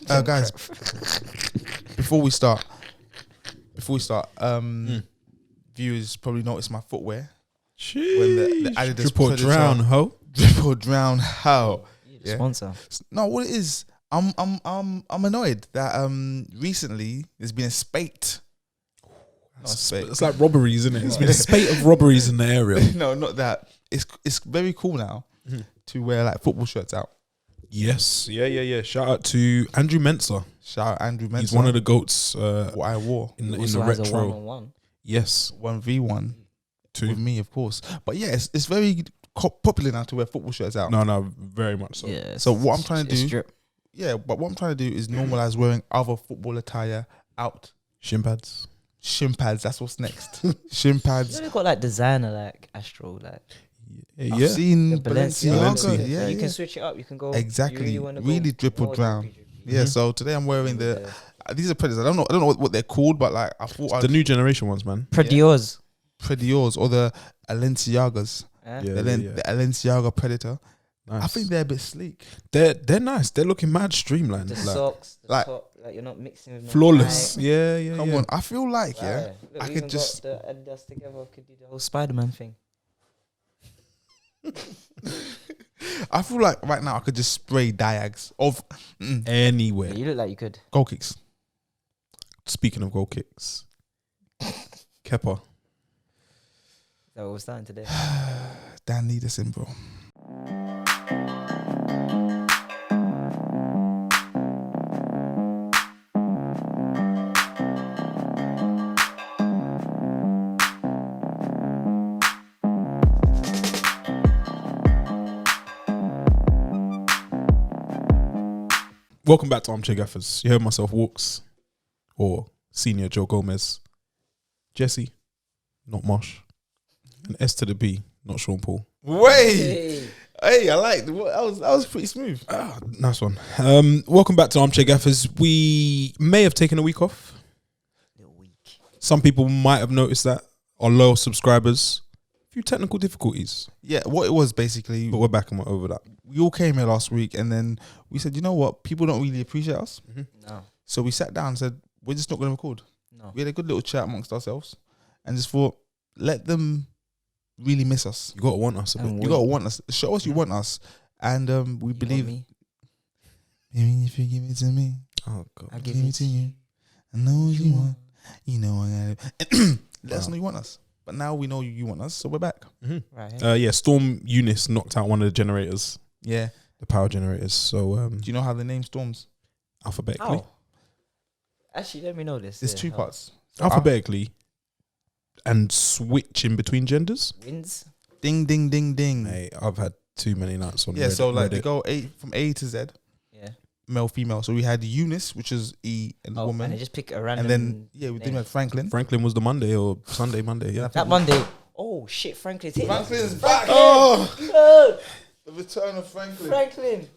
Guys, before we start, viewers probably noticed my footwear. When the Adidas Triple drown, ho. Triple drown, how? Yeah. Sponsor. No, what it is, I'm annoyed that recently there's been a spate. It's like robberies, isn't it? It's been a spate of robberies in the area. No, not that. It's very cool now to wear like football shirts out. Yes, yeah. Shout out to Andrew Mensah. He's one of the goats. What I wore in the Also has a retro. 1-on-1. Yes, 1v1 with me, of course. But yeah, it's very popular now to wear football shirts out. No, very much so. Yeah. So what I'm trying to do, Strip. but what I'm trying to do is normalize wearing other football attire out. Shin pads. Shin pads, that's what's next. Shin pads. You know, got like designer, like Astro, like I've seen the Balenciaga. Balenciaga. Yeah, You can switch it up. You can go exactly. You Really triple drown. Yeah. So today I'm wearing the. These are Predators. I don't know what they're called, but like I thought The new generation ones, man. Predios. Prediors or the Balenciagas. Yeah. The Balenciaga Predator. Nice. I think they're a bit sleek. They're nice. They're looking mad streamlined. The Like, socks, the like- top, like you're not mixing with no flawless. Nike. Yeah. Come on, I feel like Look, I we could even just. got the Adidas together. Could do the whole Spider-Man thing. I feel like right now I could just spray diags of Anywhere. You look like you could. goal kicks. Speaking of goal kicks, Kepa. Is that what we're starting today? Dan Leederson, bro. Welcome back to Armchair Gaffers. You heard myself, Walks, or Senior Joe Gomez, Jesse, not Mosh, and S to the B, not Sean Paul. Hey, I liked that was pretty smooth. Nice one. Welcome back to Armchair Gaffers. We may have taken a week off. Little weak. Some people might have noticed that. Our loyal subscribers, a few technical difficulties, Yeah, what it was basically, but we're back and we're over that. we all came here last week and then we said, you know what, people don't really appreciate us. No. So we sat down and said, we're just not going to record. No. We had a good little chat amongst ourselves and just thought, let them really miss us. You gotta want us a bit. And You got to want us. Show us you want us. And we You believe, want me? maybe if you give it to me, Oh god. I give it to you. I know what you want. You know I got it. Let us know you want us. But now we know you want us, so we're back. Right. Yeah, Storm Eunice knocked out one of the generators, Yeah. the power generators. So Do you know how the name Storms? alphabetically, How? Actually, let me know this. There's Yeah, two how? parts. alphabetically, and switch in between genders. Wins. Ding, ding, ding, ding. Mate, I've had too many nights on. Yeah, Reddit, so like they Reddit. go from A to Z, Yeah. male, female. So we had Eunice, which is E and Oh, woman. and they just pick a random. And then, yeah, we did name. have Franklin. Franklin was the Monday or Sunday, Monday. Yeah, That Monday. Oh shit, Franklin's hitting. Franklin's back. Oh, The return of Franklin. Franklin.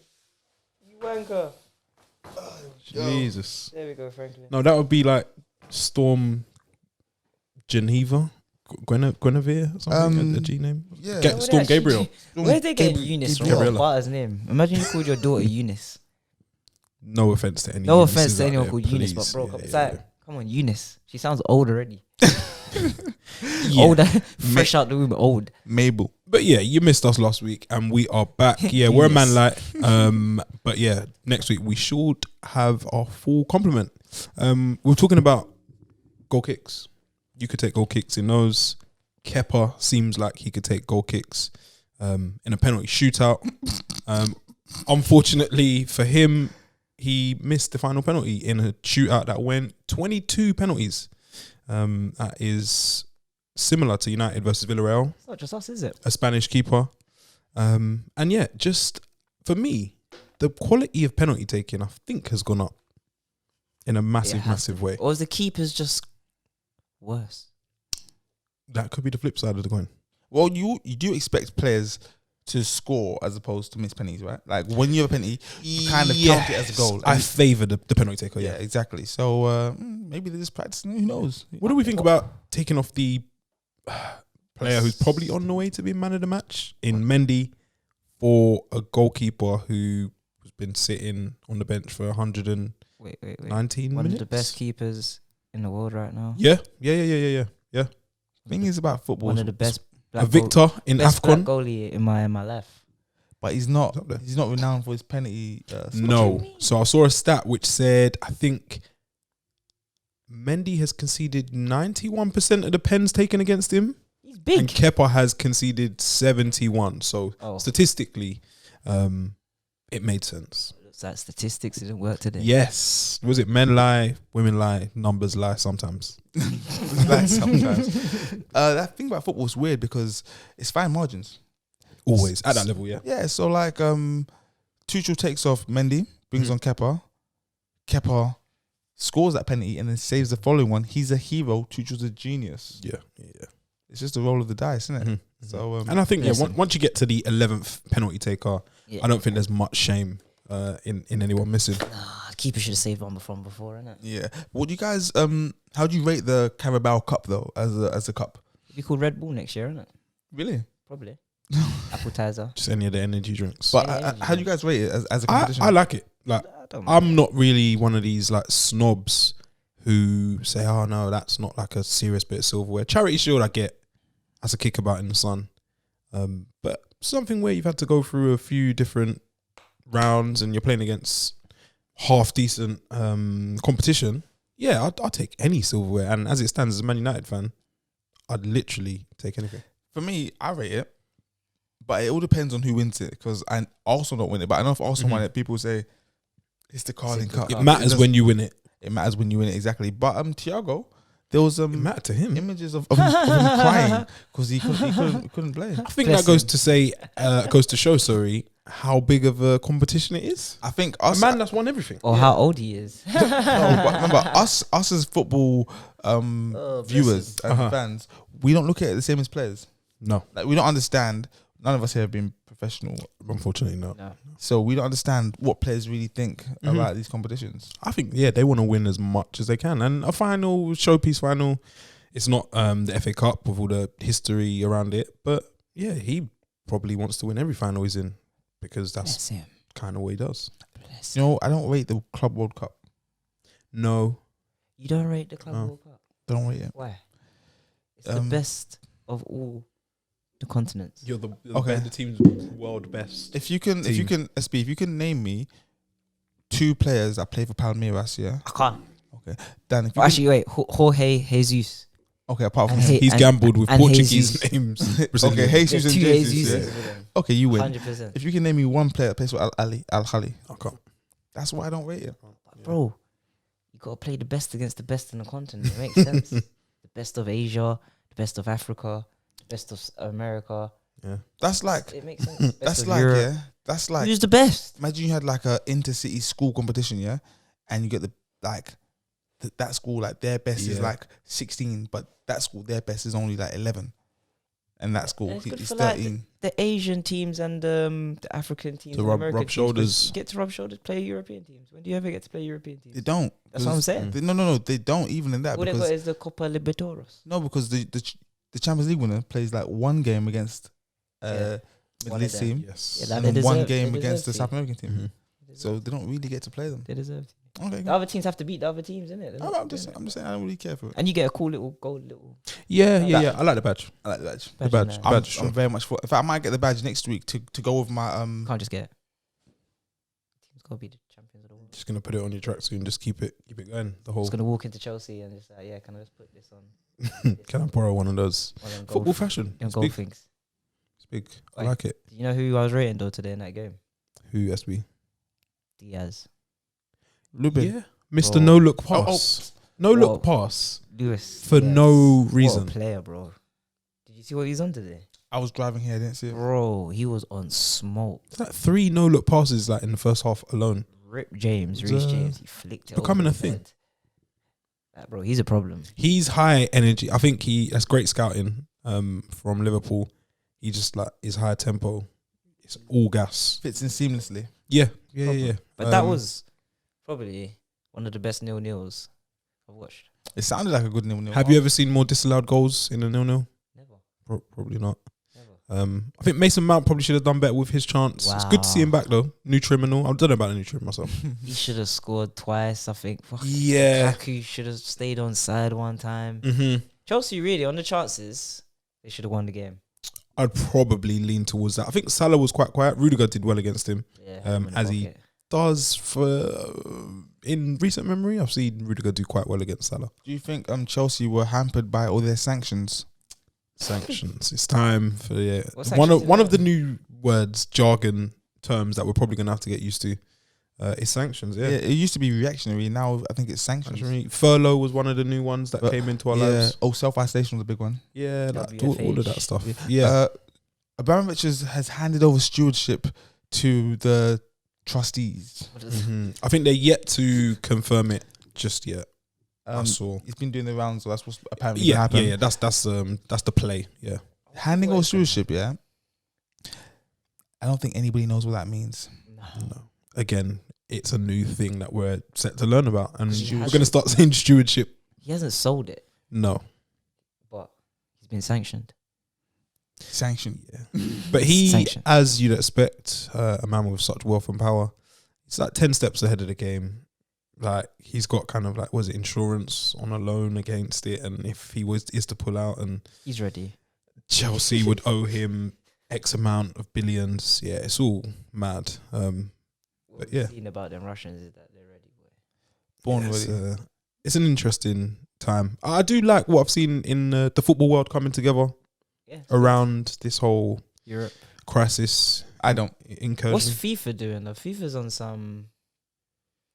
You wanker. Jesus. There we go, Franklin. No, that would be like Storm Geneva, Guinevere, or something. A G name. Yeah. Where Storm they Gabriel. actually- Where they get Eunice from? Gabriella. What his name? Imagine you called your daughter Eunice. No offense to any. No Eunices offense to out anyone there, called Eunice, please. but bro, Yeah, it's yeah, like, come on, Eunice. She sounds old already. yeah. Older, fresh out the womb, old. Mabel. But yeah, you missed us last week, and we are back. Yeah, we're a man light. But yeah, next week we should have our full complement. We're talking about goal kicks. You could take goal kicks in those. Kepa seems like he could take goal kicks in a penalty shootout. Unfortunately for him, he missed the final penalty in a shootout that went 22 penalties. That is similar to United versus Villarreal, It's not just us, is it? a Spanish keeper. And yeah, just for me, the quality of penalty taking, I think, has gone up in a massive way. Or is the keepers just worse? That could be the flip side of the coin. Well, you do expect players to score as opposed to miss penalties, right? Like when you have a penalty, you kind of count it as a goal. I And- favour the penalty taker, yeah, yeah. exactly. So maybe they're just practicing. Who knows? What do we think about taking off the player who's probably on the way to being man of the match in Mendy for a goalkeeper who was been sitting on the bench for 119 Wait. minutes. One of the best keepers in the world right now. Yeah. Thing is about football. One of the best. A victor in best black AFCON. goalie in my life. But he's not. He's not renowned for his penalty. No. So I saw a stat which said, I think Mendy has conceded 91% of the pens taken against him. He's big. And Kepa has conceded 71. So statistically, it made sense. Looks like statistics didn't work today. Yes. Was it men lie, women lie, numbers lie sometimes? Like sometimes. That thing about football is weird because it's fine margins. Always at that level, yeah. Yeah, so like Tuchel takes off Mendy, brings on Kepa. Kepa scores that penalty and then saves the following one. He's a hero. Tuchel's a genius. Yeah. It's just a roll of the dice, isn't it? Mm-hmm. So and I think once you get to the 11th penalty taker, I don't think there's much shame in anyone missing. Keeper should have saved one from before, innit? Yeah. What do you guys how do you rate the Carabao Cup though as a cup? It'd be called Red Bull next year, innit? Really? Probably. Appetizer. Just any of the energy drinks. But how do you guys rate it as a competition? I like it. Like I'm not really one of these like snobs who say, "Oh no, that's not like a serious bit of silverware." Charity Shield, I get as a kickabout in the sun, but something where you've had to go through a few different rounds and you're playing against half decent competition. Yeah, I'll take any silverware. And as it stands, as a Man United fan, I'd literally take anything. For me, I rate it, but it all depends on who wins it. Because I also don't win it, but I know if also won it, people say it's the Carling Cup. It matters when you win it. It matters when you win it, exactly. But Thiago, there was It mattered to him. images of him crying because he couldn't play. I think that goes to show, sorry, how big of a competition it is. I think A us, man that's won everything. Or how old he is. no, but remember us as football viewers and fans, we don't look at it the same as players. No, Like we don't understand. None of us here have been professional, unfortunately, no. so we don't understand what players really think about these competitions. I think they want to win as much as they can, and a final showpiece final. It's not the FA Cup with all the history around it, but yeah, he probably wants to win every final he's in because that's kind of what he does. You know, I don't rate the Club World Cup. No, You don't rate the Club World Cup? Don't rate it. Why? It's the best of all the continents. you're the team's world best. If you can, SB, if you can name me 2 players that play for Palmeiras, yeah. I can't. Okay. Dan, if you Actually, wait. Jorge Jesus. okay, apart from And him. He's gambled with and Portuguese Jesus. names. Okay, Jesus and Two Jesus. Jesus. Yeah. Okay, you win. 100%. If you can name me one player that plays for Al Khali, I can't. that's why I don't rate it. Bro, you got to play the best against the best in the continent. It makes sense. The best of Asia, the best of Africa, the best of America. Yeah, That's like It makes sense. Best that's of like Europe. yeah. That's like Who's the best? imagine you had like a intercity school competition, yeah, and you get that school like their best is like 16, but that school their best is only like 11, and that school It's good he's for, like, 13. The Asian teams and the African teams, To and rub American teams, shoulders. You get to rub shoulders, play European teams. When do you ever get to play European teams? They don't. That's what I'm saying. No, they don't even in that. All they got Because is the Copa Libertadores. no, because the Champions League winner plays like one game against Middle One of East them. team, yes. Yeah, and they then one deserve- game they against the deserve South American team. Mhm. So they don't really get to play them. They deserve to. Okay, The other teams have to beat the other teams, innit? I'm just saying I don't really care for it. And you get a cool little gold little Yeah. I like the badge. I like the badge. The badge. badge. Badge. I'm very much for. In fact, I might get the badge next week to go with my Can't just get it. Team's got to be the champions of the world. Just gonna put it on your tracksuit and just keep it going. The whole. Just gonna walk into Chelsea and just like, yeah, can I just put this on? Can I borrow one of those One of them football gold, fashion? them It's gold big. things. It's big. I Wait. like it. Do you know who I was rating though today in that game? Who SB? Diaz. Lubin. Yeah, Mr. Bro. No Look Oh, Pass. No Look Bro. Pass Lewis. for Diaz. no What reason. a player, bro. Did you see what he's on today? I was driving here, I didn't see it. Bro, he was on smoke. It's like 3 no look passes like in the first half alone. Rip James, It's, Reece James, he flicked it becoming over a thing. the head. Like, bro, he's a problem. He's high energy. I think that's great scouting from Liverpool. He just like is high tempo. It's all gas. Fits in seamlessly. Yeah. But that was probably one of the best 0-0s I've watched. It sounded like a good 0-0. Have you ever seen more disallowed goals in a 0-0? Never. Probably not. Never. I think Mason Mount probably should have done better with his chance. It's good to see him back though. New Triminal. I don't know about the new trim myself. He should have scored twice, I think. Yeah. Lukaku should have stayed on side one time. Mm-hmm. Chelsea, really, on the chances, they should have won the game. I'd probably lean towards that. I think Salah was quite quiet. Rudiger did well against him. Yeah, as he does in recent memory. I've seen Rudiger do quite well against Salah. Do you think Chelsea were hampered by all their sanctions? Sanctions. It's time for one of the new words, jargon terms that we're probably going to have to get used to. Is sanctions. Yeah, it used to be reactionary. Now I think it's sanctions. Furlough was one of the new ones that came into our lives. Oh, self-isolation was a big one. Yeah, like all of that stuff. Yeah. Abramovich has handed over stewardship to the trustees. Mm-hmm. I think they're yet to confirm it just yet. I saw he's been doing the rounds, so that's what's apparently happened. Yeah. That's the play. Yeah, handing over stewardship. Yeah, I don't think anybody knows what that means. No. Again, it's a new thing that we're set to learn about, and we're going to start saying stewardship. He hasn't sold it. No, but he's been sanctioned. Yeah, but as you'd expect, a man with such wealth and power, he's like 10 steps ahead of the game. Like he's got kind of like, was it insurance on a loan against it, and if he is to pull out, and he's ready, Chelsea would owe him X amount of billions. Yeah, it's all mad. But yeah, seen about them Russians is that they're ready. Born ready. It's an interesting time. I do like what I've seen in the football world coming together around this whole Europe crisis. I don't. Incursion. What's FIFA doing? The FIFA's on some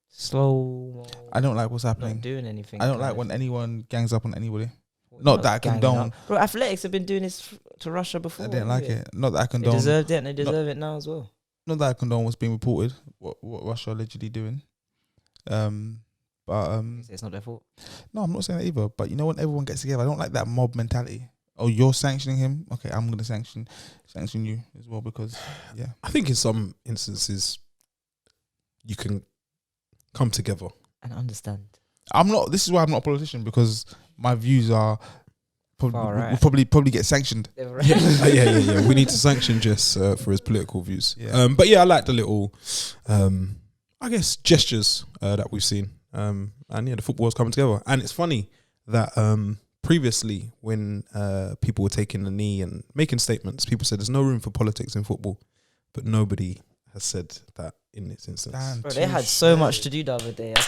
slow. I don't like what's happening. Not doing anything. I don't like when anyone gangs up on anybody. Not that I condone. Bro, Athletics have been doing this to Russia before. I didn't like it. Not that I condone. They deserved it, and they deserve it now as well. Not that I condone what's being reported, what Russia allegedly doing. But it's not their fault. No, I'm not saying that either. But you know, when everyone gets together, I don't like that mob mentality. Oh, you're sanctioning him? Okay, I'm gonna sanction you as well because I think in some instances you can come together and understand. This is why I'm not a politician, because my views are probably probably get sanctioned. Yeah. We need to sanction Jess for his political views. Yeah. But yeah, I like the little, I guess, gestures that we've seen. And yeah, the football's coming together. And it's funny that previously, when people were taking the knee and making statements, people said there's no room for politics in football, but nobody has said that in this instance. Damn, bro, they had so much to do the other day. I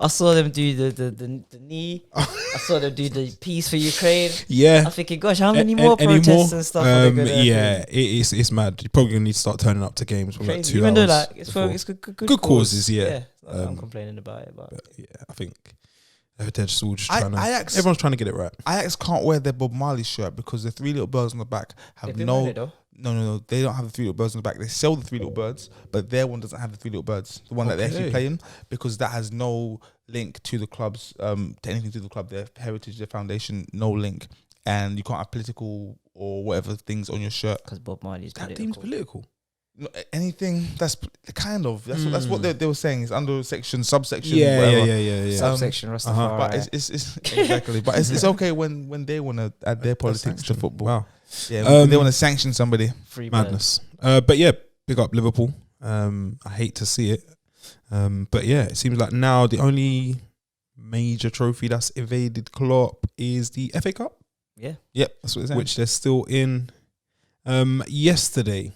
saw them do the knee. I saw them do the peace for Ukraine. Yeah, I'm thinking, gosh, how many more protests and stuff? It's mad. You're probably gonna need to start turning up to games for like 2 Even hours. Though like it's good causes. Yeah, I'm complaining about it, but yeah, I think they're just all just trying to. Everyone's trying to get it right. Ajax can't wear their Bob Marley shirt because the 3 little birds on the back have no. No. They don't have the 3 little birds on the back. They sell the 3 little birds, but their one doesn't have the 3 little birds. The one that they actually play in, because that has no link to the club's, to anything to the club, their heritage, their foundation, no link. And you can't have political or whatever things on your shirt. Because Bob Marley's that team's political. No, anything that's kind of that's what they were saying. It's under subsection. Yeah. Subsection Rastafari. But it's exactly. But it's okay when they want to add their politics to football. Wow. Yeah, when they want to sanction somebody. Free madness. But yeah, big up Liverpool. I hate to see it. But yeah, it seems like now the only major trophy that's evaded Klopp is the FA Cup. Yeah. Yep, that's what it's saying. Which they're still in. Yesterday,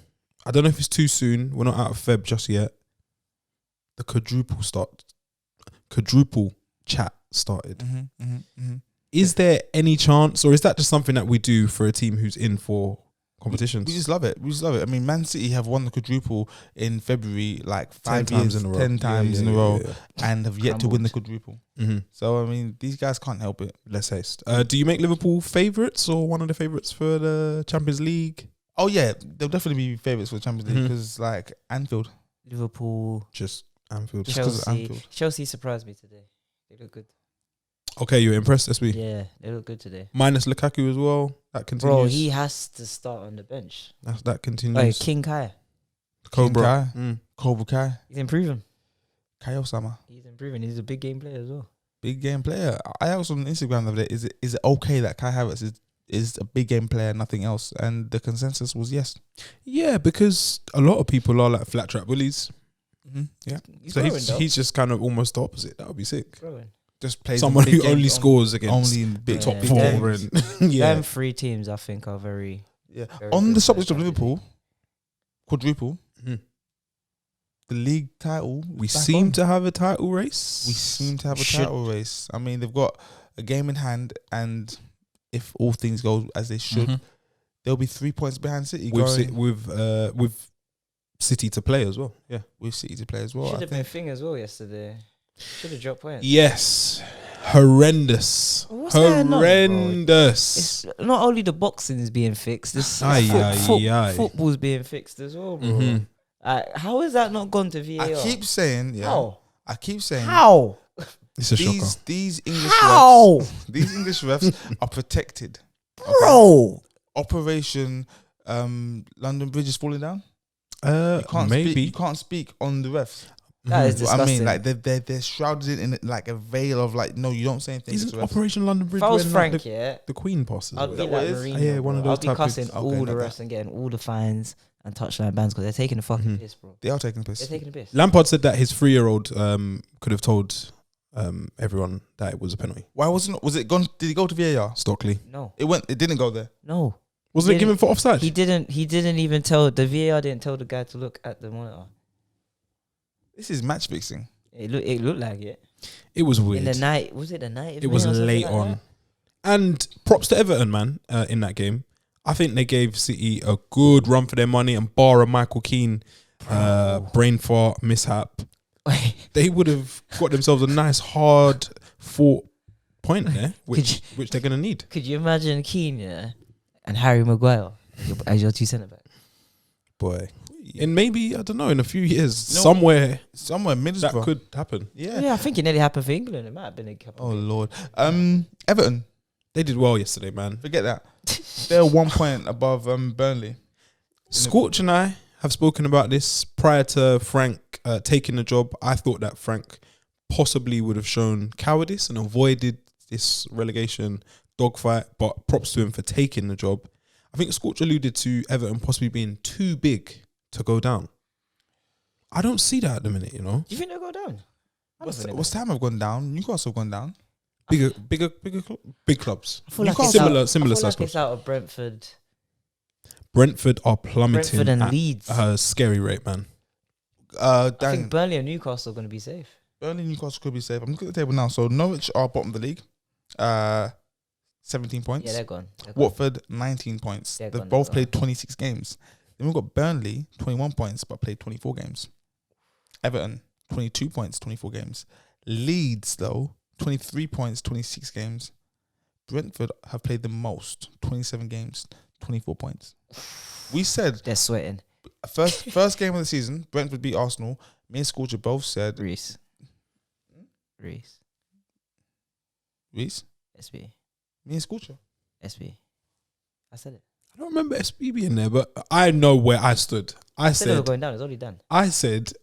I don't know if it's too soon. We're not out of Feb just yet. The quadruple chat started. Is there any chance, or is that just something that we do for a team who's in for competitions? We just love it. I mean, Man City have won the quadruple in February like 5 years, 10 times in a row, and have yet to win the quadruple. So, I mean, these guys can't help it. Let's haste. Do you make Liverpool favourites or one of the favourites for the Champions League? Oh, yeah. They'll definitely be favourites for the Champions League because, like, Anfield. Liverpool. Just Anfield. Chelsea surprised me today. They look good. Okay, you were impressed this week? Yeah, they look good today. Minus Lukaku as well. That continues. Bro, he has to start on the bench. That continues. King Kai. Cobra. Cobra Kai. He's improving. Kai Osama. He's improving. He's a big game player as well. Big game player. I asked on Instagram the other day, is it okay that Kai Havertz is a big game player, nothing else. And the consensus was yes. Yeah, because a lot of people are like flat track bullies. Mm-hmm. Yeah. So he's just kind of almost the opposite. That would be sick. Just plays someone in big who only games, scores against only in big top big four. games. And Them 3 teams, I think, are very. Yeah. Very On good the subject for of the Liverpool, quadruple, Mhm. the league title. we is back seem on. to have a title race. We seem to have a Should- title race. I mean, they've got a game in hand, and if all things go as they should, Mhm. they'll be 3 points behind City. with City to play as well. Yeah. With City to play as well. Should I have been a think. thing as well yesterday. Should have dropped points. Yes. Horrendous. What's going on, bro? Horrendous. It's not only the boxing is being fixed. It's Aye. football's being fixed as well, bro. Mhm. How has that not gone to VAR? I keep saying, yeah. How? I keep saying How? It's a shocker. these English How? refs, these English refs are protected. Okay? Bro. Operation London Bridge is falling down. You can't maybe. speak. You can't speak on the refs. That is What I disgusting. mean, like they're shrouded in like a veil of like, no, you don't say anything. to Isn't the refs. Operation London Bridge If I was when Frank, like, yeah, the Queen passes? I'd away? be that what like it is? Mourinho. Yeah, one of bro. those I'd be type of cussing things. all Okay, the not refs and getting all the fines and touchline bans because they're taking the fucking Mhm. piss, bro. They are taking the They're piss. taking the piss. Lampard said that his 3-year-old could have told everyone that it was a penalty. Why wasn't? Was it gone? Did it go to VAR? Stockley. No, It went. It didn't go there. no. Wasn't it He given for offside? He didn't even tell the VAR didn't tell the guy to look at the monitor. This is match fixing. It looked like it. It was weird. In the night, was it the night? It was or something late like on. that? And props to Everton, man, in that game. I think they gave City a good run for their money, and bar a Michael Keane brain fart mishap, they would have got themselves a nice hard fought point there, which they're going to need. Could you imagine Keane, yeah, and Harry Maguire as your 2 centre back? Boy. And maybe, I don't know, in a few years, No. somewhere Middlesbrough. that could happen. Yeah. I think it nearly happened for England. It might have been a couple. Oh Lord. Everton. They did well yesterday, man. Forget that. They're 1 point above Burnley. Scorch and I have spoken about this prior to Frank taking the job. I thought that Frank possibly would have shown cowardice and avoided this relegation dogfight, but props to him for taking the job. I think Scorch alluded to Everton possibly being too big to go down. I don't see that at the minute, you know. Do you think they'll go down? What's time have gone down? Newcastle have gone down. Big clubs. I feel like Similar it's out, I feel size like clubs. it's out of Brentford. Brentford are plummeting Brentford and at Leeds. a scary rate, man. I think Burnley and Newcastle are going to be safe. Burnley, Newcastle could be safe. I'm looking at the table now. So Norwich are bottom of the league. 17 points. Yeah, they're gone. They're gone. Watford, 19 points. They're They've gone, both they're played 26 games. Then we've got Burnley, 21 points, but played 24 games. Everton, 22 points, 24 games. Leeds, though, 23 points, 26 games. Brentford have played the most, 27 games, 24 points. We said They're sweating. first game of the season, Brentford beat Arsenal. Me and Scorcher both said Reese. Reese. SB. Me and Scorcher. SB. I said it. I don't remember SB being there, but I know where I stood. I said they were said, going down. It's already done. I said,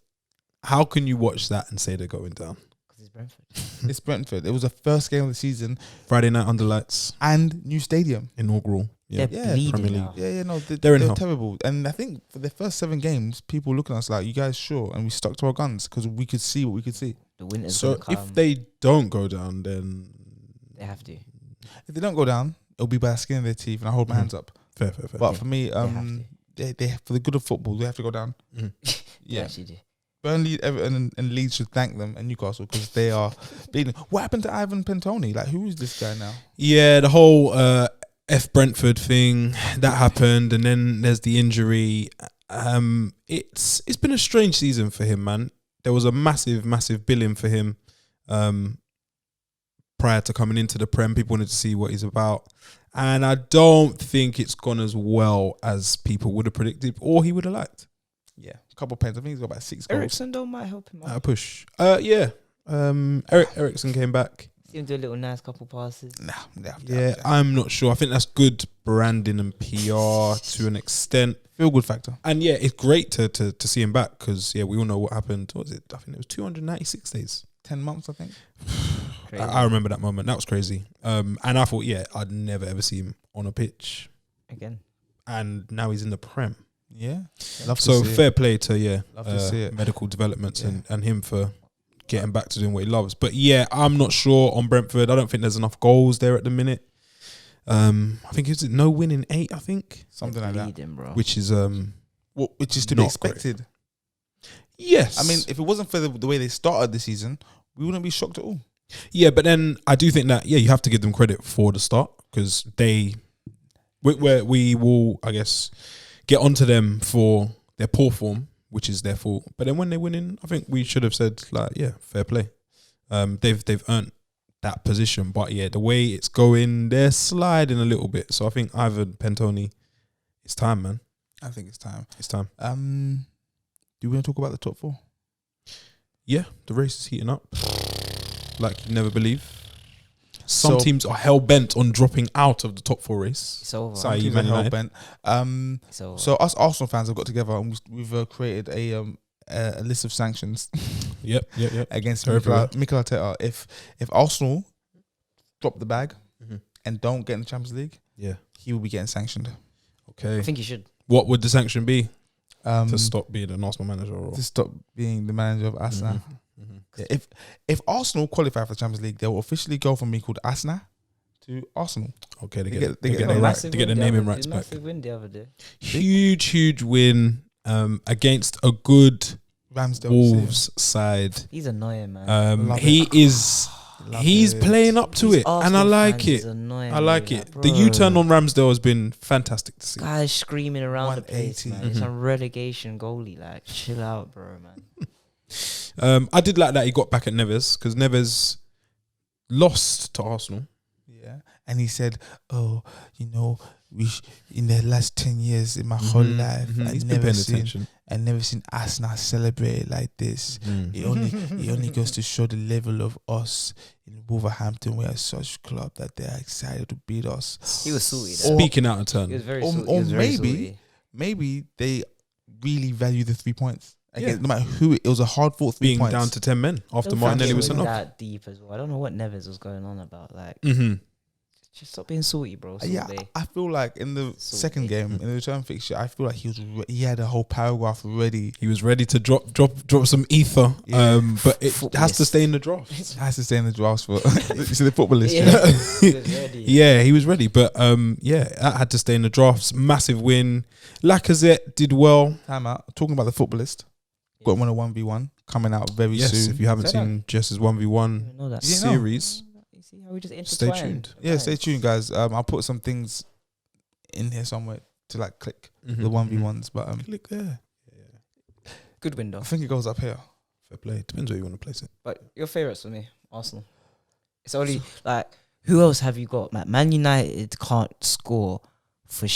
how can you watch that and say they're going down? Because it's Brentford. It's Brentford. It was the first game of the season Friday night under lights, and new stadium. inaugural. Yeah, They're Yeah, bleeding Premier League. now. Yeah, no, They're they're in hell. terrible. And I think for the first 7 games, people looking at us like, you guys sure? And we stuck to our guns because we could see what we could see. The winter's So going to come. if they don't go down, then They have to. If they don't go down, it'll be by the skin of their teeth, and I hold my hands up. fair. But Yeah, for me, they for the good of football, they have to go down. Mhm. They Yeah, actually do. Burnley, Everton, and Leeds should thank them, and Newcastle because they are beating. What happened to Ivan Pentoni? Like, who is this guy now? Yeah, the whole F Brentford thing that happened, and then there's the injury. It's been a strange season for him, man. There was a massive billing for him prior to coming into the Prem. People wanted to see what he's about, and I don't think it's gone as well as people would have predicted or he would have liked. Yeah, a couple of pens. I think he's got about 6 goals. Ericsson though might help him At a out. push. Yeah. Ericsson came back. See him do a little nice couple passes. Yeah. I'm not sure. I think that's good branding and PR to an extent. Feel good factor. And yeah, it's great to see him back because yeah, we all know what happened. What was it? I think it was 296 days. 10 months, I think. Crazy. I remember that moment. That was crazy. And I thought, yeah, I'd never ever see him on a pitch again. and now he's in the Prem. Yeah. Love So to see fair play to Love to see it. medical developments Yeah. and him for getting back to doing what he loves. But yeah, I'm not sure on Brentford. I don't think there's enough goals there at the minute. I think it's no win in 8. I think something like that, Leading, bro. which is which is to be not expected. Yes, I mean, if it wasn't for the way they started the season, we wouldn't be shocked at all. yeah, but then I do think that you have to give them credit for the start because we will, I guess, get onto them for their poor form, which is their fault. But then when they're winning, I think we should have said fair play. They've earned that position, but the way it's going, they're sliding a little bit. So I think Ivan Pentoni, it's time, man. I think it's time. It's time. Do you want to talk about the top 4? Yeah, the race is heating up like you never believe. Some So- teams are hell bent on dropping out of the top 4 race. It's over. Sorry. Teams Man are United. hell-bent. It's over. So us Arsenal fans have got together and we've created a list of sanctions Yep. against Terrible. Mikel Arteta. If Arsenal drop the bag Mhm. and don't get in the Champions League, Yeah. he will be getting sanctioned. Okay. I think you should. What would the sanction be? To To stop being an Arsenal manager? Or? stop being the manager of Arsenal. Mhm. Yeah, if Arsenal qualify for the Champions League, they will officially go from being called Arsenal to Arsenal. Okay, they They get get their the right to get their naming rights back. Massive win the other day. Huge win against a good Ramsdale. Wolves side. He's annoying, man. Love He's it. playing up to These it, and I Arsenal like fans it. is annoying I like me, it. like, The bro. U-turn on Ramsdale has been fantastic to see. Guys screaming around the place, 180. man. It's a relegation goalie. Like, chill out, bro, man. I did like that he got back at Neves because Neves lost to Arsenal. Yeah, and he said, "Oh, in the last 10 years in my whole life, He's been paying attention. I never seen Arsenal celebrate like this. It only goes to show the level of us in Wolverhampton. We are such club that they are excited to beat us. He was salty. though. Speaking out of He was turn, very or- salty. or He was very maybe- salty. Maybe they really value the 3 points. Again, Yeah. no matter who, it was a hard fought 3 being points. down to 10 men after Don't Martinelli think was it sent off. that deep as well. I don't know what Neves was going on about. Like, Mm-hmm. just stop being salty, bro. Yeah, Salty. I feel like in the Salty. second game, in the return fixture, I feel like he had a whole paragraph ready. He was ready to drop some ether, Yeah. but it Football has to list. stay in the draft. Has to stay in the drafts for so the football list. Yeah. He was ready. Yeah, he was ready, but that had to stay in the drafts. Massive win. Lacazette did well. Time out. Talking about the footballist, got one 1v1 coming out very Yes, soon. if you haven't Say that. seen Jess's I 1v1 didn't know that. You didn't know? series, You see how we just Stay intertwined? tuned. Yeah, stay Nice. tuned, guys. I'll put some things in here somewhere to like click the 1v1s, but click there. Good window. I think it goes up here. Fair play. Depends where you want to place it. But your favourites for me, Arsenal. It's only like, who else have you got? Like, Man United can't score for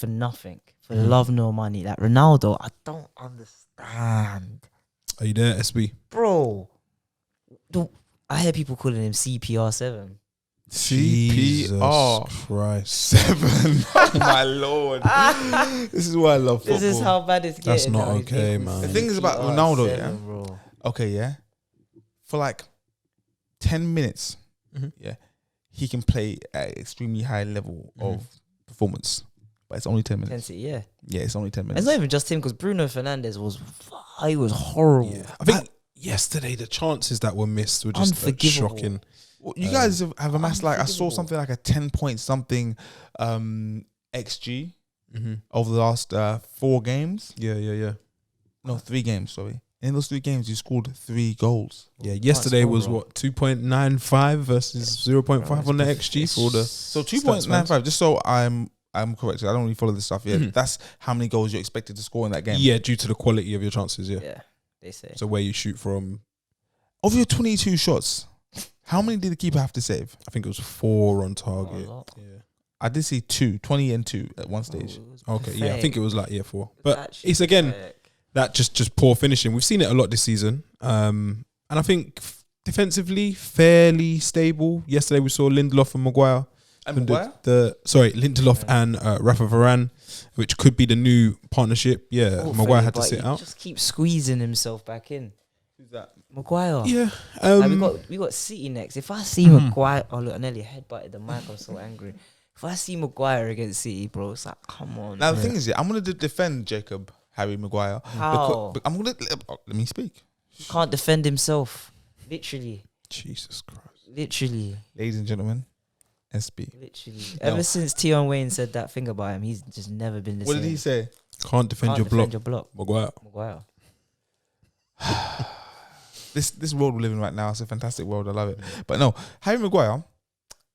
nothing, for love nor money. Like Ronaldo, I don't understand, Are you there, SB? bro. I hear people calling him CPR7. CPR Jesus Christ. 7. Oh my lord! This is why I love football. This is how bad it's getting. That's not now. He's okay, getting man. The thing is about CPR7, Ronaldo, yeah? bro. Okay, yeah. For like 10 minutes, Mhm. yeah, he can play at an extremely high level of performance, but it's only 10 minutes. Intensity, yeah. Yeah, it's only 10 minutes. It's not even just him because Bruno Fernandes was horrible. Yeah. I think yesterday the chances that were missed were just Unforgivable. shocking. Well, you guys have amassed like I saw unforgivable. something like a 10 point something XG Mm-hmm. over the last 4 games. Yeah. No, 3 games. Sorry. In those 3 games, you scored 3 goals. Yeah, yesterday score, was bro. what 2.95 versus 0.5 on the XG for the. So Stats, 2.95. Just so I'm correct. I don't really follow this stuff yet. Mhm. That's how many goals you're expected to score in that game. Yeah, due to the quality of your chances. Yeah. Yeah, they say. So where you shoot from, Of your 22 shots, how many did the keeper have to save? I think it was 4 on Not a target. lot. Yeah. I did see 20 and 2 at one stage. Oh, it was Okay. Yeah, I think it was like 4. pathetic. But Actually it's again pathetic. that just poor finishing. We've seen it a lot this season. And I think defensively fairly stable. Yesterday we saw Lindelof and Maguire. And Lindelof and Rafa Varane, which could be the new partnership. Yeah, Hopefully, Maguire had to but sit he out. just keeps squeezing himself back in. Who's that? Maguire. Yeah. Like, we got City next. If I see Maguire, oh look, I nearly headbutted the mic. I'm so angry. If I see Maguire against City, bro, it's like, come on. Now the thing is, I'm gonna defend Harry Maguire. How? I'm gonna let me speak. He can't defend himself. Literally. Jesus Christ. Literally. Ladies and gentlemen, SB. Literally. Ever since Tion Wayne said that thing about him, he's just never been the same. What did he say? Can't defend your block. Maguire. This world we live in right now is a fantastic world. I love it. But no, Harry Maguire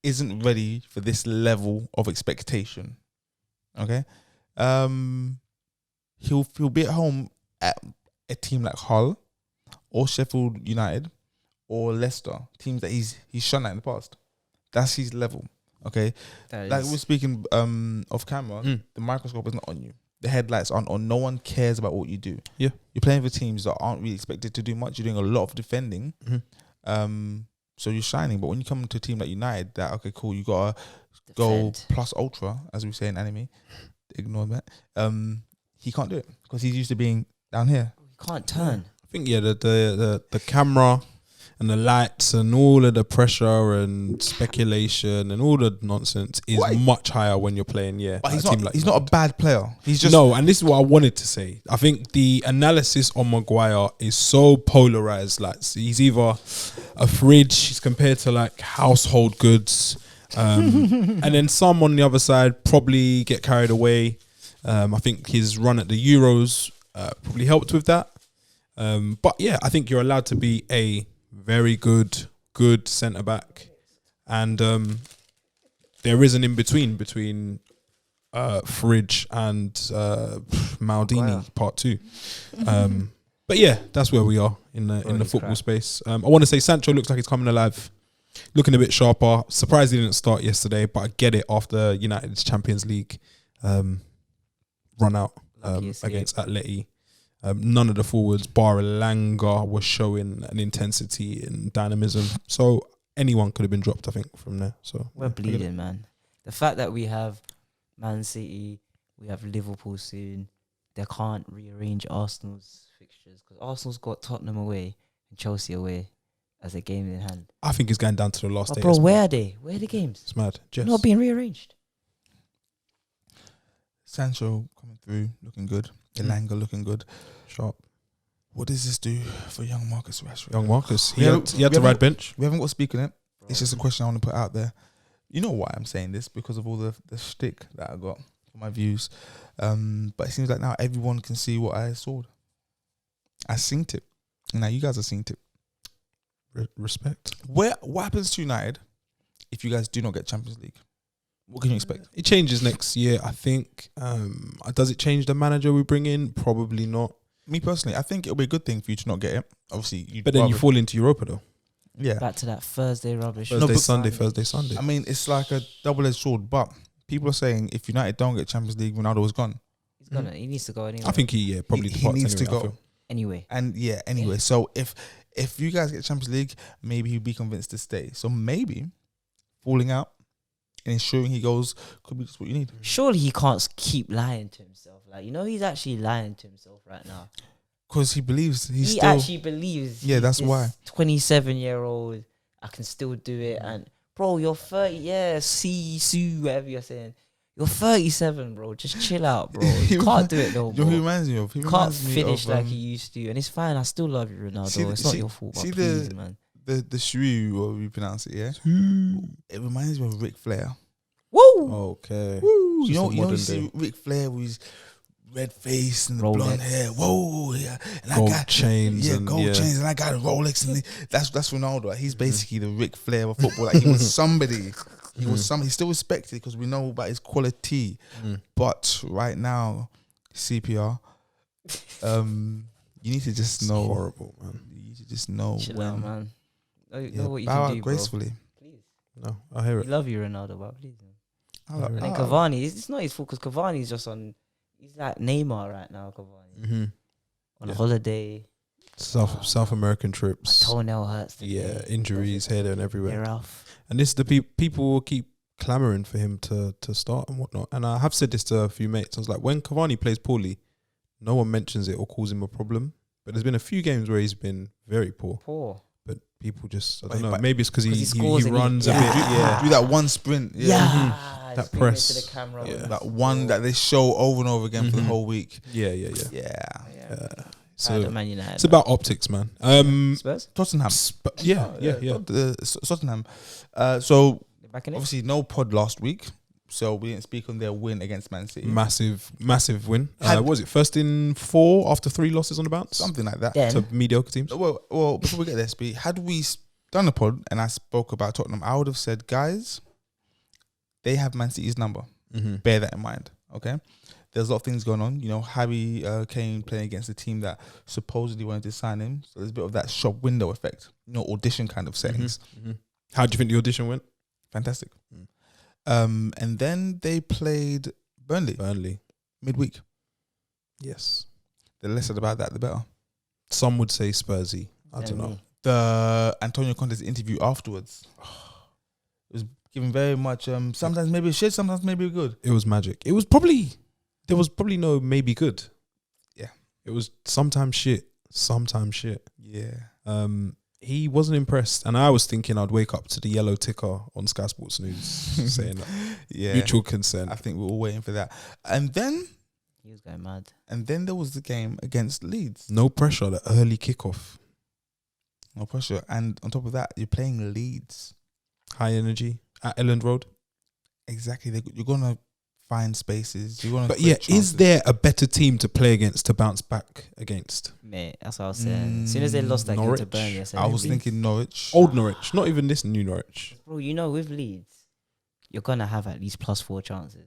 isn't ready for this level of expectation. Okay, he'll be at home at a team like Hull or Sheffield United or Leicester, teams that he's shone at in the past. That's his level. Okay, like we're speaking off camera, the microscope is not on you. The headlights aren't on. No one cares about what you do. Yeah, you're playing for teams that aren't really expected to do much. You're doing a lot of defending. So you're shining. But when you come to a team like United, that okay, cool, you gotta go plus ultra, as we say in anime. Ignore that. He can't do it because he's used to being down here. He can't turn. I think the camera and the lights and all of the pressure and speculation and all the nonsense is much higher when you're playing. Yeah, but he's not a bad player. He's just no. And this is what I wanted to say. I think the analysis on Maguire is so polarized. Like he's either a fridge, he's compared to like household goods, and then some on the other side probably get carried away. I think his run at the Euros probably helped with that. But yeah, I think you're allowed to be a very good centre back, and there is an in between Fridge and Maldini Part 2. But yeah, that's where we are in the football space. I want to say Sancho looks like he's coming alive, looking a bit sharper. Surprised he didn't start yesterday, but I get it after United's Champions League run out against Atleti. None of the forwards, bar Elanga, was showing an intensity and dynamism. So anyone could have been dropped, I think, from there. So we're bleeding, man. The fact that we have Man City, we have Liverpool soon, they can't rearrange Arsenal's fixtures because Arsenal's got Tottenham away and Chelsea away as a game in hand. I think it's going down to the last day. Bro, where are they? Where are the games? It's mad. Not being rearranged. Sancho coming through, looking good. Elanga looking good. Sharp. What does this do for young Marcus Rashford? Young Marcus. He had to ride bench. We haven't got to speak on it. It's just a question I want to put out there. You know why I'm saying this? Because of all the shtick that I got for my views. But it seems like now everyone can see what I saw. I synced it. Now you guys have synced it. Respect. What happens to United if you guys do not get Champions League? What can you expect? It changes next year, I think. Does it change the manager we bring in? Probably not. Me personally, I think it'll be a good thing for you to not get it. Obviously, but then you fall into Europa though. Yeah. Back to that Thursday rubbish. Thursday, Sunday. I mean, it's like a double-edged sword. But people are saying if United don't get Champions League, Ronaldo is gone. He's gonna. He needs to go anyway. I think he probably he needs to go anyway. And anyway. So if you guys get Champions League, maybe he'll be convinced to stay. So maybe falling out and ensuring he goes could be just what you need. Surely he can't keep lying to himself. Like, he's actually lying to himself right now. Because he believes he actually believes. Yeah, that's why. 27-year-old, I can still do it. And bro, you're 30. Yeah, Sue, whatever you're saying. You're 37, bro. Just chill out, bro. You can't do it though, bro. He reminds me of. You can't finish like you used to, and it's fine. I still love you, Ronaldo. It's not your fault. But please, man. The shrew, or you pronounce it, yeah. It reminds me of Ric Flair. Woo! Okay. Woo! You see Ric Flair with his red face and the blonde hair. Whoa, yeah. And gold chains. Gold chains, and I got a Rolex, and that's Ronaldo. He's basically the Ric Flair of football. Like, he was somebody. He was somebody. He's still respected because we know about his quality. But right now, CPR, you need to just know. It's horrible, man. You need to just know. Chill out, man. Know what you bow can out do, gracefully. Bro. Please. No, I hear it. We love you, Ronaldo, but please. And then Cavani, it's not his fault because Cavani's just on. He's like Neymar right now, Cavani. On a holiday. South American trips. My toenail hurts. Injuries here, there, and everywhere. Rough. And this, the people will keep clamoring for him to start and whatnot. And I have said this to a few mates. I was like, when Cavani plays poorly, no one mentions it or calls him a problem. But there's been a few games where he's been very poor. but people just I But- don't know. but- Maybe it's because he scores and runs he- a bit. Yeah. Yeah, Do that one sprint. That Just bring it press. to the camera. Yeah. when That it's one that they show over and over again for the whole week. yeah. Yeah. So Man United. it's about optics, man. Spurs. Tottenham. Yeah. Tottenham. So They're back in it. obviously no pod last week, so we didn't speak on their win against Man City. Massive win. Had- What was it first in 4 after 3 losses on the bounce Something like that. Then to mediocre teams? Well, before we get there, Speed, had we done a pod and I spoke about Tottenham, I would have said, guys, they have Man City's number. Bear that in mind, okay? There's a lot of things going on. You know, Harry Kane playing against a team that supposedly wanted to sign him. So there's a bit of that shop window effect, you know, audition kind of settings. How do you think the audition went? Fantastic. And then they played Burnley midweek. Yes. The less said about that, the better. Some would say Spursy. I don't know. The Antonio Conte's interview afterwards was given very much, sometimes maybe shit, sometimes maybe good. It was magic. There was probably no maybe good. Yeah. It was sometimes shit. Yeah. He wasn't impressed, and I was thinking I'd wake up to the yellow ticker on Sky Sports News saying that. Yeah. Mutual consent. I think we were all waiting for that. And then he was going mad. there was the game against Leeds. No pressure, the early kickoff. No pressure. And on top of that, you're playing Leeds. High energy at Elland Road. Exactly. You're going to find spaces. You're going to But yeah, is there a better team to play against, to bounce back against? Mate, that's what I was saying. As soon as they lost that game to Norwich. Burnley, I said, I was Leeds. thinking Norwich. Old Norwich, not even this new Norwich. Bro, you know, with Leeds, you're gonna have at least +4 chances.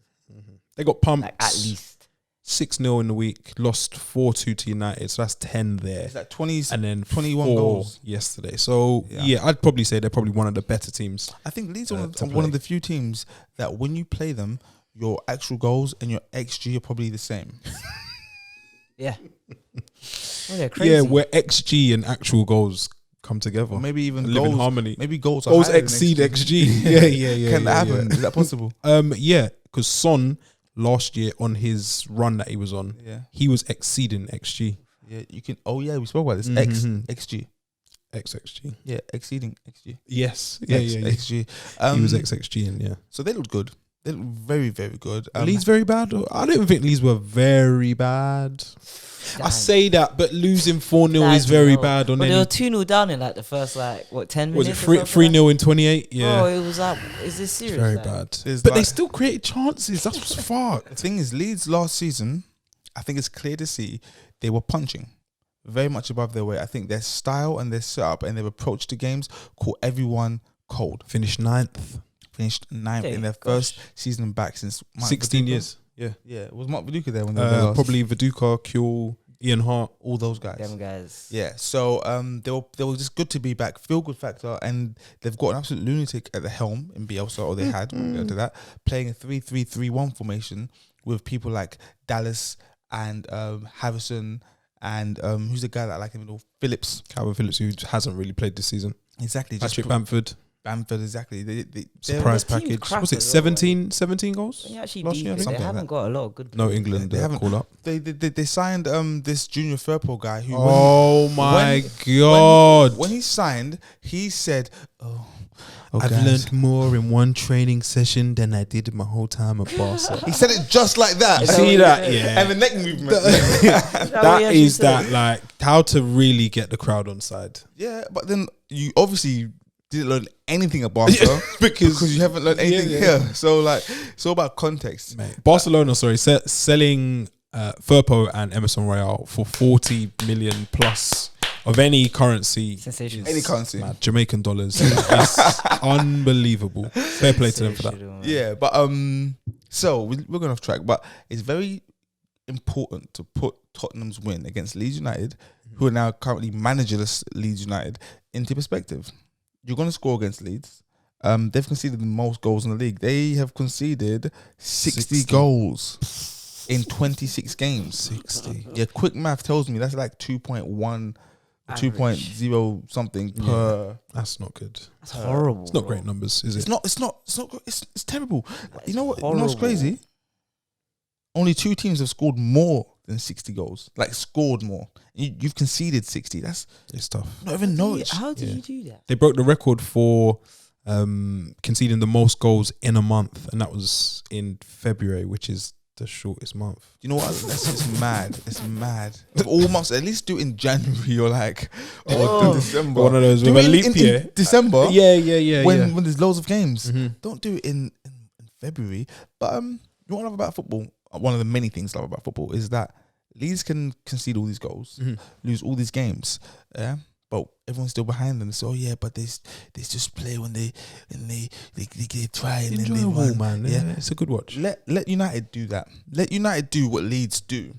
They got pumped. Like at least. 6-0 in the week, lost 4-2 to United, so that's 10 there. It's like 20s. And then 21 4 goals yesterday. So Yeah. I'd probably say they're probably one of the better teams. I think Leeds are to one play. of the few teams that when you play them, your actual goals and your XG are probably the same. Yeah. Oh, they're crazy. Yeah, where XG and actual goals come together. Or maybe even live in goals. harmony. Maybe goals are Goals higher than exceed XG. Yeah. Can that happen? Is that possible? Yeah, because Son last year on his run that he was on, Yeah. he was exceeding XG. Yeah, you can. Oh yeah, we spoke about this. Mhm. XG. XXG. Yeah, exceeding XG. Yes. Yeah. XG. He was XXG in, yeah. So they looked good. They looked very, very good. Leeds very bad? I don't even think Leeds were very bad. I say that, but losing 4-0 is very bad on But any. they were 2-0 down in like the first 10 Was minutes. it 3-0 in 28? Yeah. Bro, it was like, is this serious? Very like, bad. There's But they like- still created chances. That's what's fucked. The thing is, Leeds last season, I think it's clear to see they were punching very much above their weight. I think their style and their setup and their approach to games caught everyone cold. Finished 9th. Finished 9th in their Gosh. first season back since Mark 16 Viduka. years. Yeah. Yeah, was Mark Viduka there when they were there last? Probably Viduka, Kuehl, Ian Hart. All those guys. Them guys. Yeah, so they were just good to be back, feel good factor, and they've got an absolute lunatic at the helm in Bielsa, or they had. We'll get to that, playing a 3-3-3-1 formation with people like Dallas and Harrison and who's the guy that I like in the middle? Phillips. Calvin Phillips, who hasn't really played this season. Exactly. Patrick Bamford. Bamford, exactly. Surprise their team's package. crap Was it as well, 17 goals? They're actually Last year, I deep. think. They Something like haven't got a lot of good. No players. England They haven't- call up. They signed this Junior Firpo guy who Oh my God. when he signed, he said, I've guys." learned more in one training session than I did my whole time at Barca. He said it just like that. Is that what See he that? said? Yeah. And the neck movement. That is that, like, how to really get the crowd on side. Yeah, but then you obviously didn't learn anything at Barca because you haven't learned anything here. So like, it's all about context. Mate, Barcelona, selling Firpo and Emerson Royale for 40 million plus of any currency. Sensational. Any currency. Mad. Jamaican dollars. It's unbelievable. Fair play to them for that. Yeah, but so we're going off track, but it's very important to put Tottenham's win against Leeds United, who are now currently managerless Leeds United, into perspective. You're going to score against Leeds. They've conceded the most goals in the league. They have conceded 60 goals in 26 games. 60. Yeah, quick math tells me that's like 2.1, 2.0 something per. That's not good. That's horrible. It's not great numbers, is it? It's not. It's terrible. You know what? You know what's horrible. crazy? only 2 teams have scored more than 60 goals. Like scored more. You've conceded 60. It's tough. Not even Norwich. How do you do that? They broke the record for conceding the most goals in a month, and that was in February, which is the shortest month. You know what? It's mad. It's mad. Of all months, at least do it in January or December. One of those with a leap year. In December. Yeah. When there's loads of games. Mm-hmm. Don't do it in February. But what I love about football, one of the many things I love about football is that Leeds can concede all these goals, lose all these games, yeah. But everyone's still behind them. They say, "Oh yeah, but they just play when they try and then they win." Man. Yeah, it's a good watch. Let United do that. Let United do what Leeds do.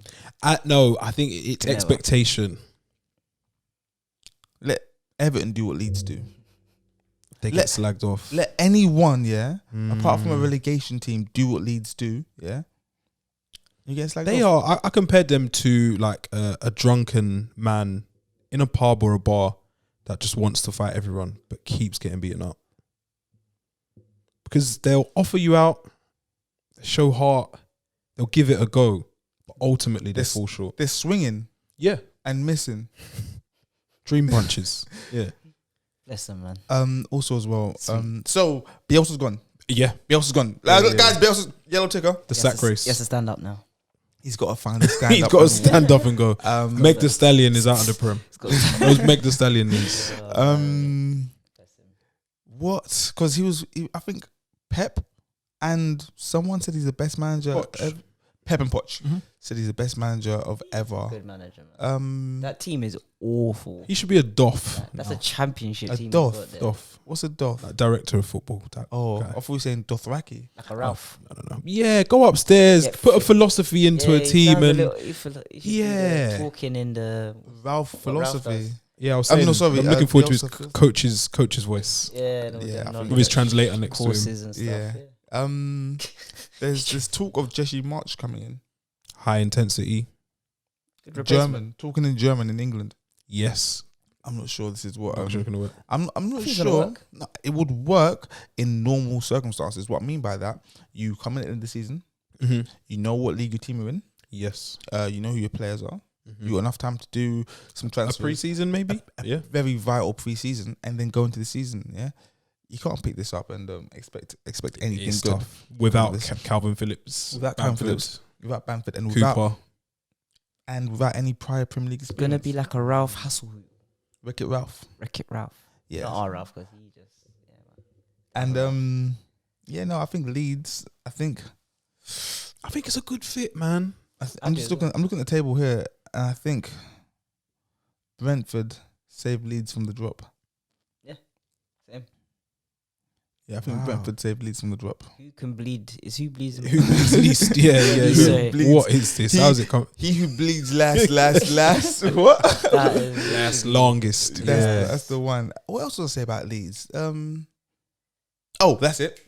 No, I think it's expectation. Let Everton do what Leeds do. They get slagged off. Let anyone, apart from a relegation team, do what Leeds do, yeah. You get slagged off. I compared them to like a drunken man in a pub or a bar that just wants to fight everyone but keeps getting beaten up. Because they'll offer you out, show heart, they'll give it a go, but ultimately they fall short. They're swinging, and missing. Dream punches, Listen, man. Also as well, so Bielsa's gone. Yeah, Bielsa's gone. Guys, Bielsa's yellow ticker. The sack race. He has to stand up now. He's got to find a stand. He's got to stand up and go. Meg the Stallion is out of the Prem. Those Meg the Stallion needs. What? Because I think Pep and someone said he's the best manager. Pep and Poch said he's the best manager of ever. Good manager, man. That team is awful. He should be a Doff. That's a championship team. Doff. What's a Doff? Like director of football. I thought you were saying Dothraki. Like a Ralph. No. Yeah, go upstairs, put a philosophy into a team, and talking in the Ralph philosophy. Yeah, I was saying. I'm looking forward to his coach's voice. With his translator next to him. And stuff, There's talk of Jesse March coming in. High intensity. German, talking in German in England. Yes. I'm not sure this is what I'm not sure. No, it would work in normal circumstances. What I mean by that, you come in at the end of the season, you know what league your team are in. Yes. You know who your players are. You got enough time to do some transfers. A pre-season maybe? A very vital pre-season, and then go into the season, You can't pick this up and expect anything good without Calvin Phillips, without Bamford, and Cooper, without any prior Premier League experience. It's gonna be like a Ralph Hasselhoff. Wreck-It Ralph. Yeah, not our Ralph because he just man. And I think Leeds. I think it's a good fit, man. I'm looking at the table here, and I think Brentford saved Leeds from the drop. Yeah, I think Brentford saved Leeds from the drop. Who can bleed? Who bleeds least? Yeah. What is this? How's it come? He who bleeds last. What? Last longest. That's the one. What else was I say about Leeds? That's it.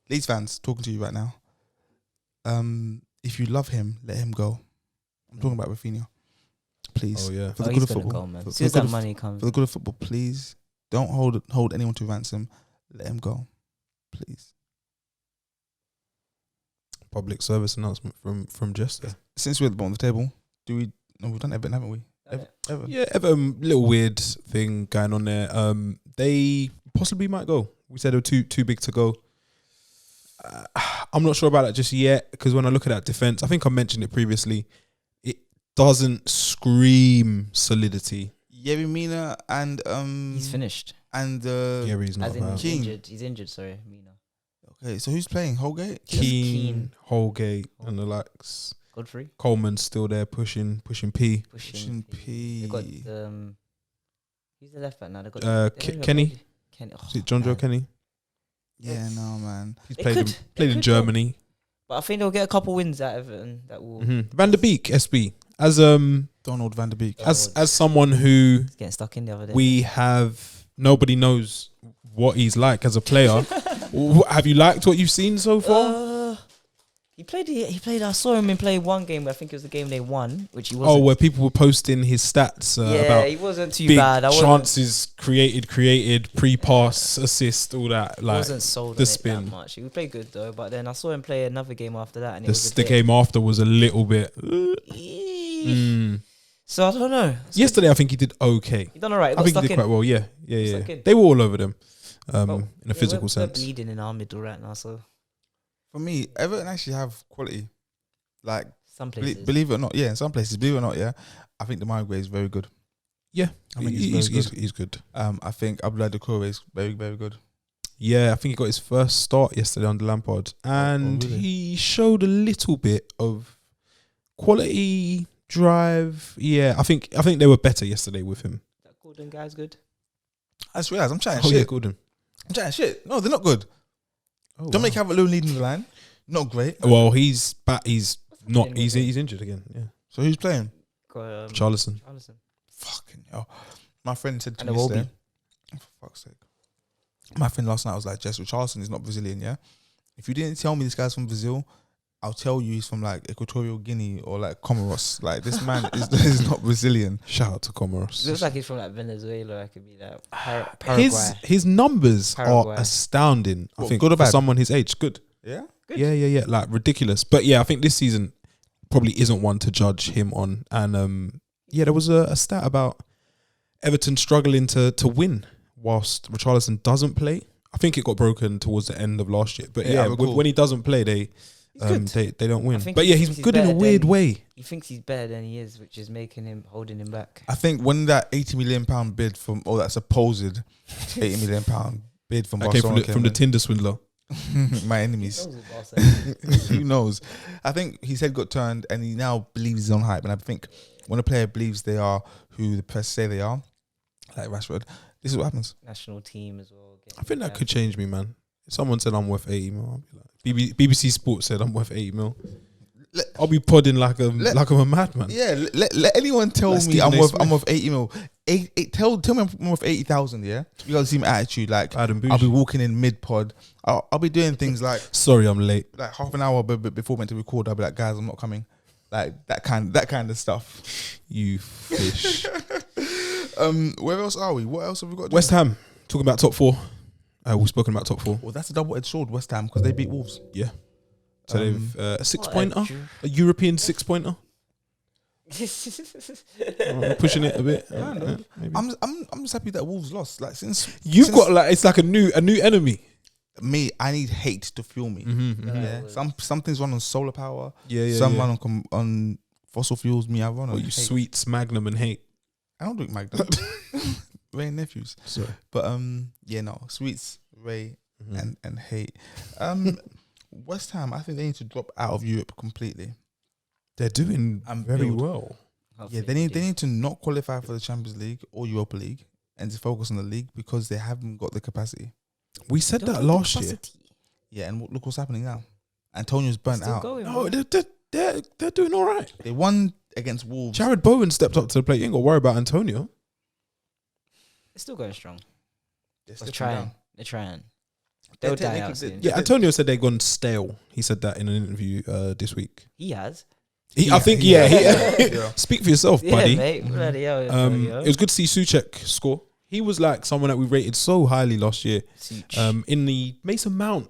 Leeds fans, talking to you right now. If you love him, let him go. I'm talking about Rafinha. Please. Oh yeah. For the good of football. As soon as that money comes. For the good of football, please don't hold anyone to ransom. Let him go, please. Public service announcement from Jester. Since we're at the bottom of the table, we've done Everton, haven't we? Everton. Yeah, Everton, little weird thing going on there. They possibly might go. We said they were too big to go. I'm not sure about that just yet, because when I look at that defense, I think I mentioned it previously, it doesn't scream solidity. Yerry Mina and he's finished. And Gary's not He's injured. Sorry, Mina. Okay, so who's playing? Holgate, Keane, Holgate, and the likes. Godfrey, Coleman's still there pushing P. Pushing P. They got who's the left back now? They got Kenny. Is it John Joe Kenny? Yeah, no man. He's played in Germany. But I think they'll get a couple wins out of Everton that will. Van der Beek, SB. As Donald Van der Beek. As someone who he's getting stuck in the other day. We have. Nobody knows what he's like as a player. Have you liked what you've seen so far? He played. I saw him in play one game. I think it was the game they won, which he wasn't. Oh, where people were posting his stats yeah, about he wasn't too big bad. chances created, pre-pass, assist, all that. Like wasn't sold the on spin. it that much. He played good though, but then I saw him play another game after that, and it The, was the game after was a little bit. So I don't know. Yesterday, I think he did okay. He done alright. I think he did quite well. Yeah. Stuck in. They were all over them, Well, in a physical we're sense. bleeding in our middle right now, so For me, Everton actually have quality. Like, some places. believe it or not, yeah, in some places, believe it or not, yeah, I think the Maguire is very good. Yeah, I think he's good. I think Abdoulaye Doucouré is very, very good. Yeah, I think he got his first start yesterday under Lampard, and really? he showed a little bit of quality, drive. Yeah, I think they were better yesterday with him. That Gordon guy's good. I just realised I'm chatting Oh shit. yeah, Gordon. I'm chatting shit. No, they're not good. Oh, Dominic Calvert-Lewin leading the line. Not great. Well, he's back. He's not. He's He's injured again. Yeah, So who's playing? Got, Charlison. Fucking hell. My friend said to And me Iwobi. yesterday, oh, for fuck's sake. My friend last night was like, Jess, Charlison is not Brazilian, yeah? If you didn't tell me this guy's from Brazil, I'll tell you he's from like Equatorial Guinea or like Comoros. Like, this man is not Brazilian. Shout out to Comoros. Looks like he's from like Venezuela. I could be like Paraguay. His numbers Paraguay. are astounding. I What, think good or for bad? someone his age, good. Yeah? Good. Yeah, like ridiculous. But yeah, I think this season probably isn't one to judge him on. And yeah, there was a stat about Everton struggling to win whilst Richarlison doesn't play. I think it got broken towards the end of last year. But Yeah, yeah, I recall. when he doesn't play, they don't win. think But he yeah, thinks he's good in a better weird than- way. He thinks he's better than he is, which is holding him back. I think when that £80 million bid from, or that supposed £80 million bid from That came Barcelona from the Tinder swindler. my enemies. He knows what Barca- Who knows? I think his head got turned and he now believes he's on hype. And I think when a player believes they are who the press say they are, like Rashford, this is what happens. National team as well. I think that could change me, man. If someone said I'm worth 80 mil, I'll be like, BBC Sports said I'm worth 80 mil. I'll be podding like I'm a madman. Yeah, let anyone tell Like me Stephen A. I'm Smith. worth 80 mil. Tell me I'm worth 80,000. Yeah, you got the same attitude. Like Adam I'll be Bougie. walking in mid pod. I'll be doing things like Sorry, I'm late. half an hour before meant to record. I'll be like, guys, I'm not coming. Like that kind of stuff. You fish. Where else are we? What else have we got? to do? West Ham, talking about top four. We've spoken about top four. Well, that's a double-edged sword, West Ham, because they beat Wolves. Yeah. So they've a 6-pointer, What a European 6-pointer. Pushing it a bit. Kind of. Maybe. I'm just happy that Wolves lost. Like since You've got like it's like a new enemy. me, I need hate to fuel me. Mm-hmm. Yeah, something's run on solar power. Yeah. Some run on fossil fuels. Me, I run on Or you hate. sweets, Magnum, and hate. I don't drink Magda. Ray and nephews. Sorry. But yeah, no sweets, Ray and hate. West Ham, I think they need to drop out of Europe completely. They're doing very build. well. Yeah, they need to not qualify for the Champions League or Europa League and to focus on the league because they haven't got the capacity. We said that last year. Yeah, and look what's happening now. Antonio's burnt Still out. going, No, bro. they're doing all right. They won against Wolves. Jared Bowen stepped up to the plate. You ain't got to worry about Antonio. They're still going strong. They're They're stepping trying. down. They're trying. They're They'll die technically- out soon. Yeah, Antonio said they've gone stale. He said that in an interview this week. He has. I think, Yeah. Speak for yourself, buddy. Yeah, mate. Bloody hell, It Antonio. was good to see Souček score. He was like someone that we rated so highly last year. Such. In the Mason Mount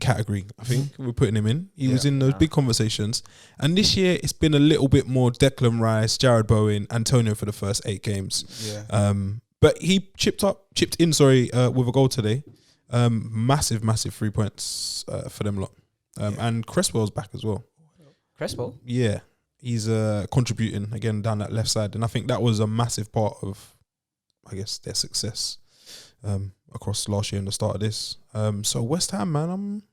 category, I think we're putting him in. He was in those big conversations. And this year, it's been a little bit more Declan Rice, Jared Bowen, Antonio for the first 8 games. Yeah. But he chipped in, with a goal today. Massive 3 points for them lot. And Cresswell's back as well. Crespo. Yeah, he's contributing again down that left side, and I think that was a massive part of, I guess, their success across last year and the start of this. So West Ham, man, I'm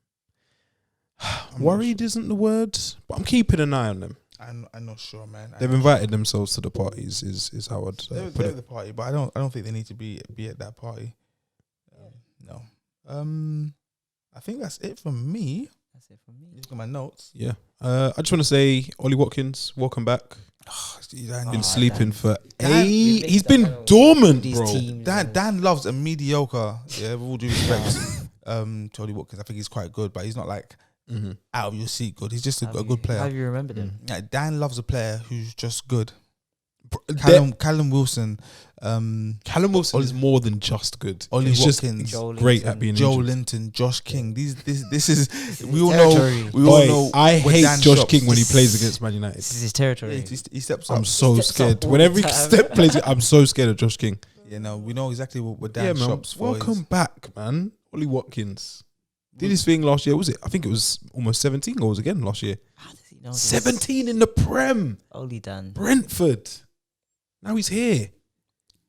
worried isn't the word, but I'm keeping an eye on them. I'm not sure, man. They've invited themselves to the parties, is how I'd They're put at it. the party, but I don't think they need to be at that party. No. I think that's it from me. That's it for me. Look at my notes. Yeah, I just want to say, Ollie Watkins, welcome back. Been sleeping for Dan- he's been dormant, These bro. teams, Dan loves a mediocre. Yeah, with all due respect, to Ollie Watkins. I think he's quite good, but he's not like out of your seat good. He's just a good player. How have you remembered him? Yeah, Dan loves a player who's just good. Callum Wilson. Callum Wilson is more than just good. Ollie He's Watkins, just great at being Joe injured. Linton, Josh King. This is we all know. I hate Dan Josh shops. King when he plays against Man United. This is his territory. Yeah, he steps up. I'm so scared. all Whenever the he time. plays, I'm so scared of Josh King. We know exactly what Dan Man. shops for. Welcome back, man. Ollie Watkins did his thing last year. Was it? I think it was almost 17 goals again last year. How does he know this? 17 in the Prem. Only Dan. Brentford. Now he's here.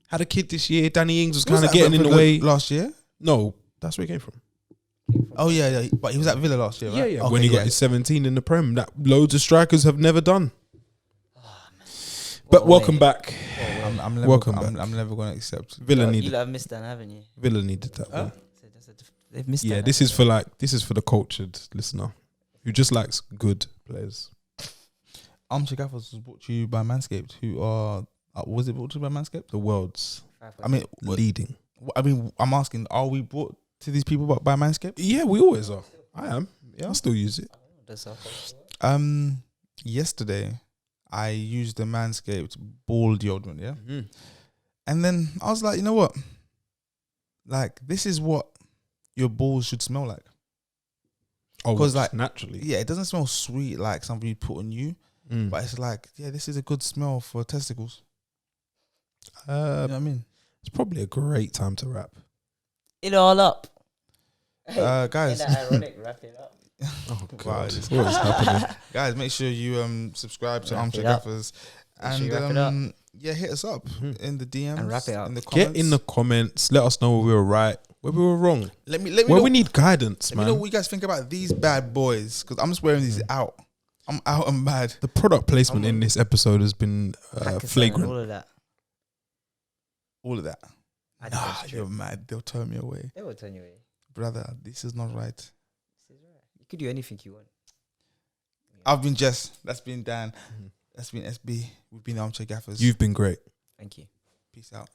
Had a kid this year. Danny Ings was Was kind of that getting in the Brentford way. last year. No, that's where he came from. Oh yeah, but he was at Villa last year, right? Yeah. Okay, When he got his 17 in the Prem, that loads of strikers have never done. But welcome back. Welcome back. I'm never going to accept. Villa You needed. have missed Dan, haven't you? Villa needed that one. They've missed Yeah, Dan, this is for the cultured listener who just likes good players. Armchair Gaffers was brought to you by Manscaped, who are was it brought to you by Manscaped? The world's I mean, leading. I'm asking, are we brought to these people by Manscaped? Yeah, we always are. I am. Yeah, I still use it. Yesterday I used the Manscaped ball deodorant, yeah? And then I was like, you know what? Like, this is what your balls should smell like. Oh, 'cause, like, naturally. Yeah, it doesn't smell sweet like something you put on you, but it's like, yeah, this is a good smell for testicles. You know what I mean? It's probably a great time to wrap. It all up. Guys. Ain't that ironic? Wrap it up. Oh Wow, God, what is happening? Guys, make sure you subscribe to Wrap Armchair it up. Gaffers Make sure you wrap it and up. yeah, hit us up in the DMs And wrap it up. in the comments. Get in the comments. Let us know where we were right, where we were wrong. Let me Where know, we need guidance, let me know man. what you guys think about these bad boys, because I'm just wearing these out. I'm out and bad. The product placement in this episode has been Pakistan, flagrant. All of that. All of that. I think Nah, that's true. you're mad. They'll turn me away, They will turn you away. brother. This is not right. This is right. You could do anything you want. I've been Jess. That's been Dan. That's been SB. We've been Armchair Gaffers. You've been great. Thank you. Peace out.